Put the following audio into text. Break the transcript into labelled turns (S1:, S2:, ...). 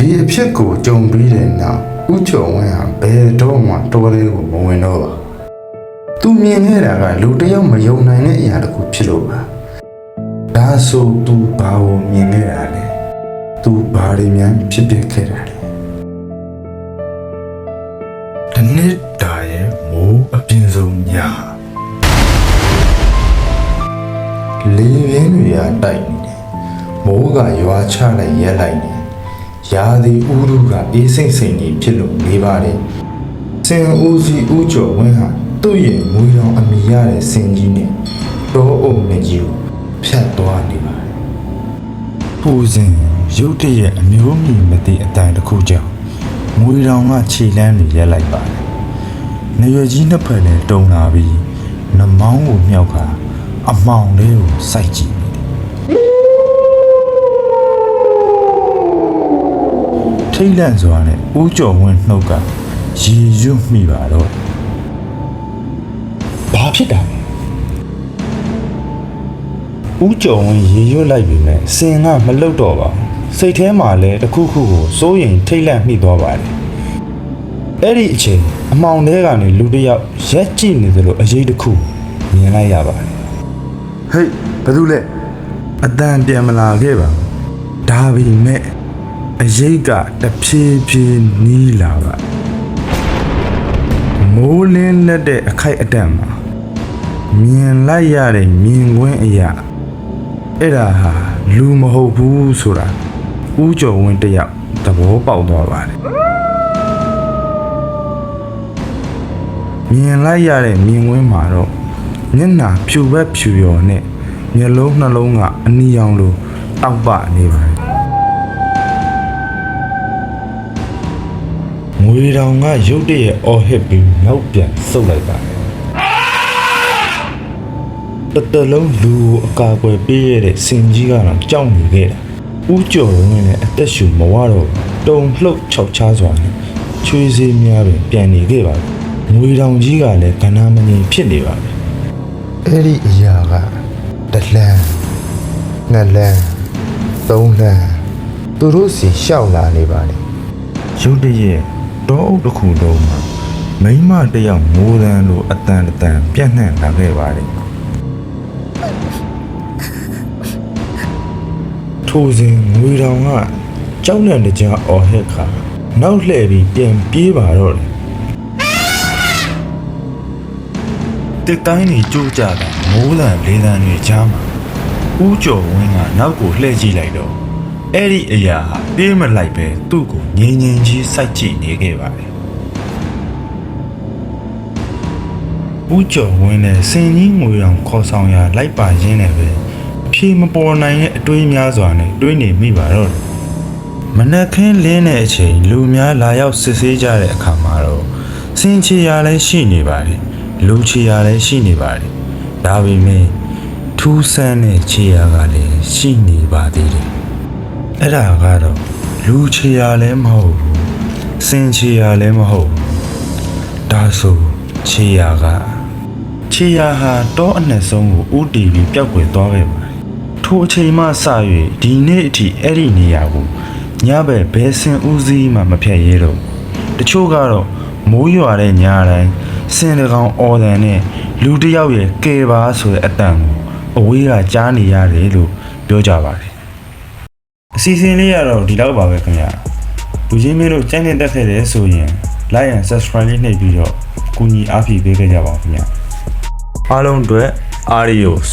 S1: ဒီအဖြစ်ကိုကြုံပြီးတဲ့နောက်ဦးကျော်ဝင်းဟာဘယ်တော့မှတော်လေးကိုမဝင်တော့ပါသူမြင်နေတာကလူတစ်ယောက်မယုံနိုင်တဲ့အရာတစ်ခုဖြစ်လို့ပါဒါဆိုသူဘာကိုမြင်ခဲ့တာလဲသူဘာတွေများဖြစ်ပျက်ခဲ့တာလဲတနေ့တာရဲ့မိုးအပြင်းဆုံးညလေပြင်းတွေကတိုက်နေတယ်မိုးကရွာချလိုက်ရက်လိုက်နေရာသီဥတုကအေးစိမ့်စိမ့်ကြီးဖြစ်လို့နေပါတယ်စင်ဦးစီဦးကျော်ဝင်းဟာသူ့ရဲ့မွေးတော်အမိရတဲ့စင်ကြီးနဲ့တောအုပ်နဲ့ကြီးကိုဖြတ်သွားနေပါတယ်ပူစင်ရုတ်တရက်အမျိုးမြည်မသိအတန်တစ်ခုကြောင့်မွေတော်ကခြေလန်းနေရက်လိုက်ပါတယ်နေရွယ်ကြီးနှစ်ဖက်နဲ့တုံလာပြီးနှမောင်းကိုမြောက်ခါအမောင်လေးကိုစိုက်ကြည့်ထိတ်လန့်စွာနဲ့ဦးကျော်ဝင်းနှုတ်ကရေရွတ်မိပါတော့ဘာဖြစ်တာလဲဦးကျော်ဝင်းရေရွတ်လိုက်ပြီမဲ့စင်ကမလုတ်တော့ပါဘူးစိတ်ထဲမှာလည်းတစ်ခုခုကိုစိုးရင်ထိတ်လန့်မိသွားပါတယ်အဲ့ဒီအချိန်အမောင်ထဲကနေလူတစ်ယောက်ရက်ကြည့်နေသလိုအရေးတစ်ခုမြင်လိုက်ရပါတယ်ဟေးဘာလို့လဲအတန်ပြန်မလာခဲ့ပါဘူးဒါပေမဲ့အရေးကတဖြည်းဖြည်းနီးလာပါမိုးလင်းလက်တဲ့အခိုက်အတန့်မှာမြင်လိုက်ရတဲ့မြင်ကွင်းအရာအဲ့ဒါဟာလူမဟုတ်ဘူးဆိုတာဦးကျော်ဝင်းတယောက်သဘောပေါက်သွားပါတယ်မြင်လိုက်ရတဲ့မြင်ကွင်းမှာတော့မျက်နှာဖြူဘက်ဖြူရော်နဲ့မျက်လုံးနှလုံးကအနီရောင်လိုတောက်ပနေပါတယ်ငွေတောင်ကရုတ်တရက်အော်ဟစ်ပြီးနောက်ပြန်ဆုတ်လိုက်ပါတယ်တလုံးလူအကာအကွယ်ပေးရတဲ့စင်ကြီးကတော့ကြောက်နေခဲ့တာဦးကျော်ဝင်းနဲ့အသက်ရှူမဝတော့တုံလှုပ်ခြောက်ချားစွာနဲ့ချွေးစေးများပင်ပြန်နေခဲ့ပါငွေတောင်ကြီးကလည်းကဏ္ဍမငြိမ်ဖြစ်နေပါပဲအဲ့ဒီအရာကတလန်းနှစ်လန်းသုံးလန်းသူတို့စီရှောက်လာနေပါလေရုတ်တရက်တောအုပ်တစ်ခုလုံးမှာမိန်းမတစ်ယောက်မိုးတန်းလိုအတန်ပြန့်နှံ့လာခဲ့ပါတယ်ထိုစဉ်ငွေတောင်ကကြောက်လန့်တကြားအော်ဟစ်ခါနောက်လှည့်ပြီးပြန်ပြေးပါတော့တယ်တစ်တိုင်းတွေကြိုးကြတာမိုးလန့်လေးတန်းတွေကြားမှာဦးကျော်ဝင်းကနောက်ကိုလှည့်ကြည့်လိုက်တော့အဲ့ဒီအရာဟာပြေးမလိုက်ပဲသူ့ကိုငြိမ်ငြိမ်ကြီးစိုက်ကြည့်နေခဲ့ပါတယ်ဦးကျော်ဝင်းနဲ့စင်ကြီးငွေတောင်ခေါ်ဆောင်ရာလိုက်ပါရင်းနဲ့ပဲဖြေမပေါ်နိုင်တဲ့အတွေးများစွာနဲ့တွေးနေမိပါတော့မနက်ခင်းလင်းတဲ့အချိန်လူများလာရောက်စစ်ဆေးကြတဲ့အခါမှာတော့စင်ချီရာလည်းရှိနေပါတယ်လူချီရာလည်းရှိနေပါတယ်ဒါပေမဲ့ထူးဆန်းတဲ့ချီရာကလည်းရှိနေပါသေးတယ်အဲ့ဒါကတော့လူချီရာလည်းမဟုတ်ဘူးစင်ချီရာလည်းမဟုတ်ဘူးဒါဆိုချီရာကချီရာဟာတောအနှစ်ဆုံးကိုဥတီပြီးပျောက်ကွယ်သွားခဲ့ပါတယ်ထိုအချိန်မှစ၍ဒီနေ့အထိအဲ့ဒီနေရာကိုညဘက်ဘယ်စင်ဦးစီးမှမဖြတ်ရဲတော့တချို့ကတော့မိုးရွာတဲ့ညတိုင်းစင်တကောင်အော်တန်နဲ့လူတစ်ယောက်ရဲ့ကဲပါဆိုတဲ့အတန်ကိုအဝေးကကြားနေရတယ်လို့ပြောကြပါတယ်အစီအစဉ်လေးကတော့ဒီလောက်ပါပဲခင်ဗျာလူချင်းမင်းတို့ကြိုက်နေတတ်ခဲ့တယ်ဆိုရင် like and subscribe လေးနှိပ်ပြီးတော့ကူညီအားဖြည့်ပေးခဲ့ကြပါဦးခင်ဗျာအားလုံးအတွက် Adios